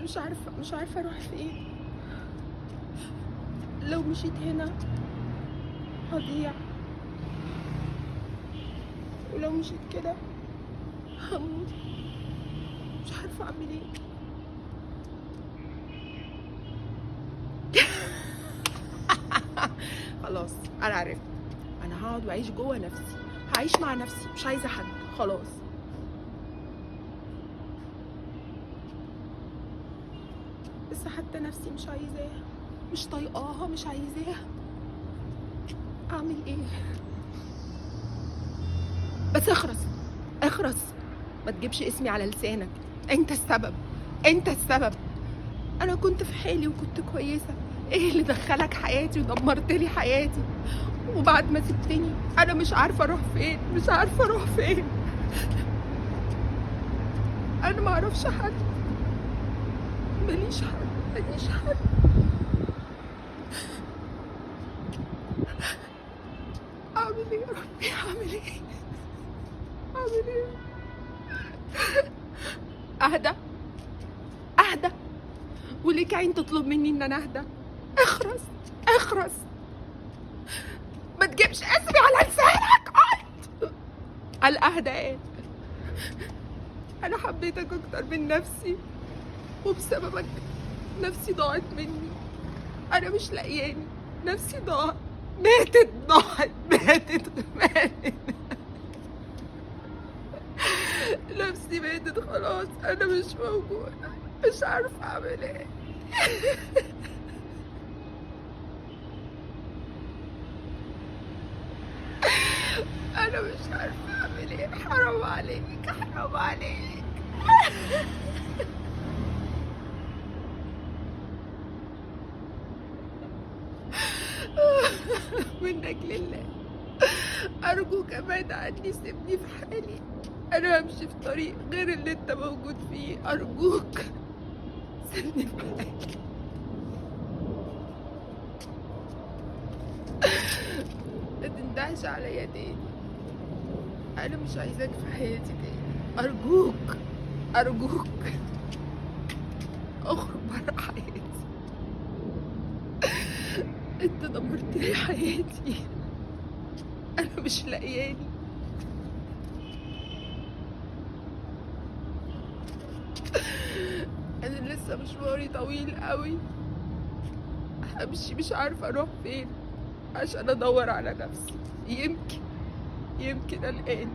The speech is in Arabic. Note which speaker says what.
Speaker 1: مش عارفة اروح فين. لو مشيت هنا هضيع، ولو مشيت كده هموت. مش عارفة اعمل ايه. خلاص انا عرفت، انا هقعد واعيش جوه نفسي، هعيش مع نفسي، مش عايزة حد خلاص. بس حتى نفسي مش عايزاها، مش طايقاها، مش عايزاها. اعمل ايه؟ بس اخرس، ما تجيبش اسمي على لسانك. انت السبب، انت السبب. انا كنت في حالي وكنت كويسه، ايه اللي دخلك حياتي ودمرت لي حياتي؟ وبعد ما سبتني انا مش عارفه اروح فين، مش عارفه اروح فين. انا ما اعرفش حد، ماليش حد. اعمل ايه يا ربي؟ اعمل ايه؟ اهدى وليك عين تطلب مني ان انا اهدى؟ اخرس، ما تجيبش اسمي على لسانك. قال اهدى ايه؟ انا حبيتك اكتر من نفسي، وبسببك نفسي ضاعت مني. انا مش لاقياني، نفسي ضاعت، ماتت. نفسي ماتت خلاص، انا مش موجودة، مش عارفة اعمل ايه. انا مش عارفة اعمل ايه. حرام عليك. منك لله، ارجوك ابعد عني، سيبني في حالي. انا همشي في طريق غير اللي انت موجود فيه. ارجوك سيبني في حالي. ما تندهش عليا تاني، انا مش عايزاك في حياتي تاني. ارجوك اخرج برا حياتي. انت دمرت لي حياتي، انا مش لاقياني. انا لسه مشواري طويل قوي، همشي مش عارفه اروح فين عشان ادور على نفسي. يمكن الاقيني.